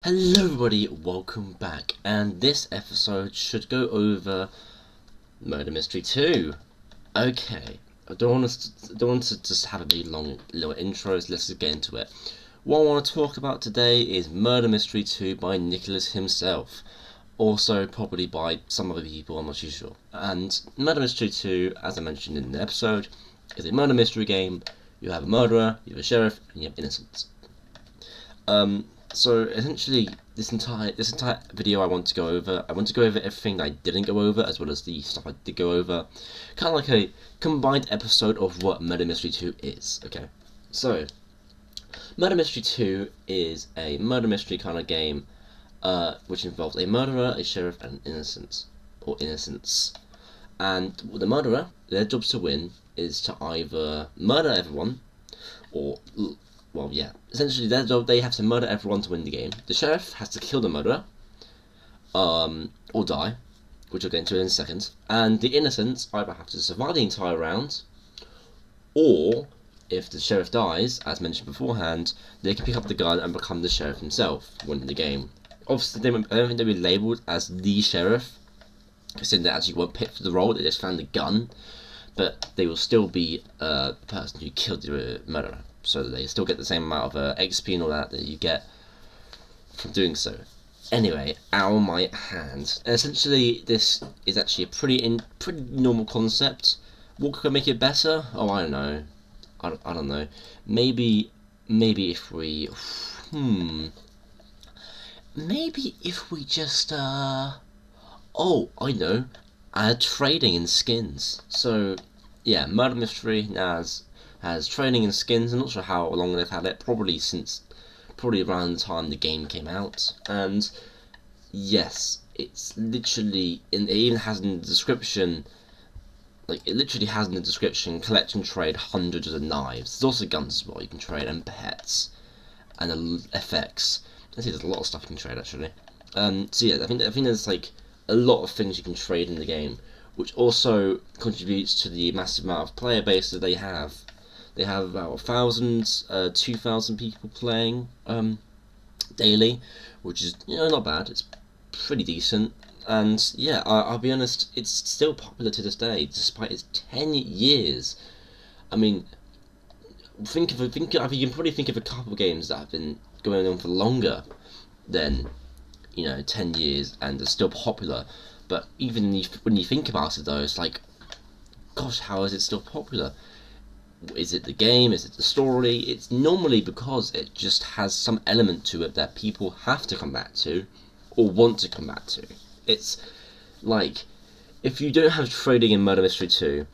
Hello everybody, welcome back, and this episode should go over Murder Mystery 2. Okay, I don't want to just have a big long little intros, let's just get into it. What I want to talk about today is Murder Mystery 2 by Nicholas himself. Also probably by some other people, I'm not too sure. And Murder Mystery 2, as I mentioned in the episode, is a murder mystery game. You have a murderer, you have a sheriff, and you have innocents. So essentially, this entire video I want to go over everything that I didn't go over, as well as the stuff I did go over. Kind of like a combined episode of what Murder Mystery 2 is, okay? So, Murder Mystery 2 is a murder mystery kind of game, which involves a murderer, a sheriff, and innocents. And the murderer, their job to win is to either murder everyone, or... well, yeah. Essentially, their job, they have to murder everyone to win the game. The sheriff has to kill the murderer, or die, which I'll get into in a second. And the innocents either have to survive the entire round, or if the sheriff dies, as mentioned beforehand, they can pick up the gun and become the sheriff himself, winning the game. Obviously, I don't think they'll be labelled as the sheriff, because they actually weren't picked for the role, they just found the gun, but they will still be the person who killed the murderer. So they still get the same amount of XP and all that you get from doing so. Anyway, out of my hand. Essentially, this is actually a pretty normal concept. What could make it better? Oh, I don't know. I don't know. Maybe if we... Maybe if we just... Oh, I know. Add trading in skins. So, yeah, Murder Mystery has trading in skins. I'm not sure how long they've had it, probably around the time the game came out. And yes, it's literally, it even has in the description, like it literally has in the description, collect and trade hundreds of knives. There's also guns as well you can trade, and pets, and effects. I see there's a lot of stuff you can trade actually. So yeah, I think there's like a lot of things you can trade in the game, which also contributes to the massive amount of player base that they have. They have about 2,000 people playing daily, which is not bad. It's pretty decent, and yeah, I'll be honest, it's still popular to this day despite its 10 years. I mean, you can probably think of a couple of games that have been going on for longer than 10 years and are still popular. But even when you think about it, though, it's like, gosh, how is it still popular? Is it the game? Is it the story? It's normally because it just has some element to it that people have to come back to, or want to come back to. It's like, if you don't have trading in Murder Mystery 2,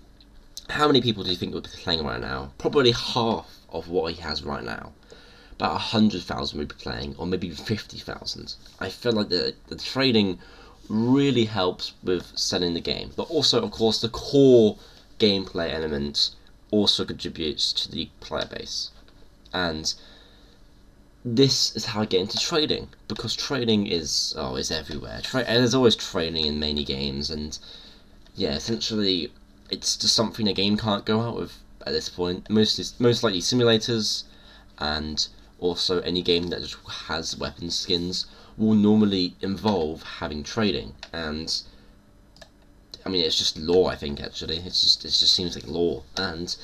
how many people do you think would be playing right now? Probably half of what he has right now. About 100,000 would be playing, or maybe 50,000. I feel like the trading really helps with selling the game, but also, of course, the core gameplay element also contributes to the player base. And this is how I get into trading, because trading is everywhere. There's always trading in many games, and yeah, essentially it's just something a game can't go out with at this point. Most likely simulators, and also any game that just has weapon skins will normally involve having trading. And I mean, it's just law, I think, actually. It just seems like law. And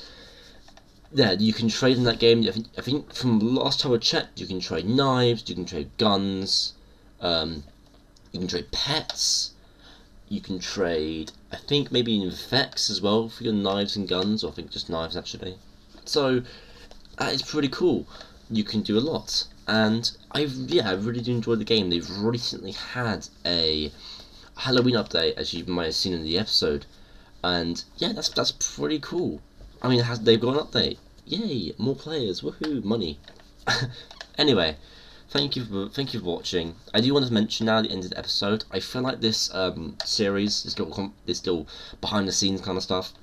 yeah, you can trade in that game. I think from last time I checked, you can trade knives, you can trade guns, you can trade pets, you can trade, I think, maybe effects as well for your knives and guns, or I think just knives, actually. So that is pretty cool. You can do a lot. And I really do enjoy the game. They've recently had a Halloween update, as you might have seen in the episode, and yeah, that's pretty cool. I mean, they've got an update. Yay, more players, woohoo, money. Anyway, thank you for watching. I do want to mention now at the end of the episode, I feel like this series, this little behind the scenes kind of stuff,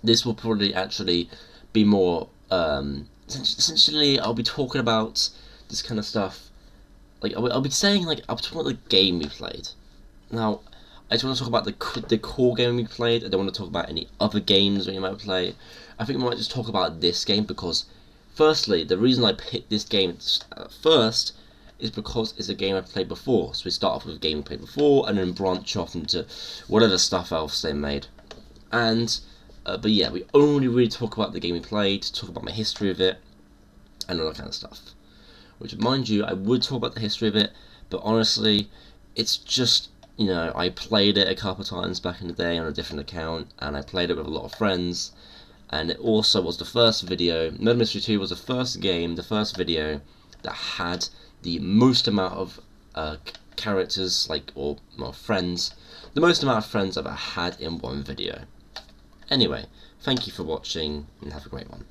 this will probably actually be more essentially I'll be talking about this kind of stuff. Like I'll be saying, like, I'll talk about the game we played. Now, I just want to talk about the core game we played. I don't want to talk about any other games that you might play. I think we might just talk about this game because, firstly, the reason I picked this game first is because it's a game I've played before. So we start off with a game we played before, and then branch off into whatever stuff else they made. And but yeah, we only really talk about the game we played, talk about my history of it, and all that kind of stuff. Which, mind you, I would talk about the history of it, but honestly, it's just, you know, I played it a couple of times back in the day on a different account, and I played it with a lot of friends, and it also was the first video. Murder Mystery 2 was the first game, the first video that had the most amount of characters, like, or well, friends, the most amount of friends I've ever had in one video. Anyway, thank you for watching, and have a great one.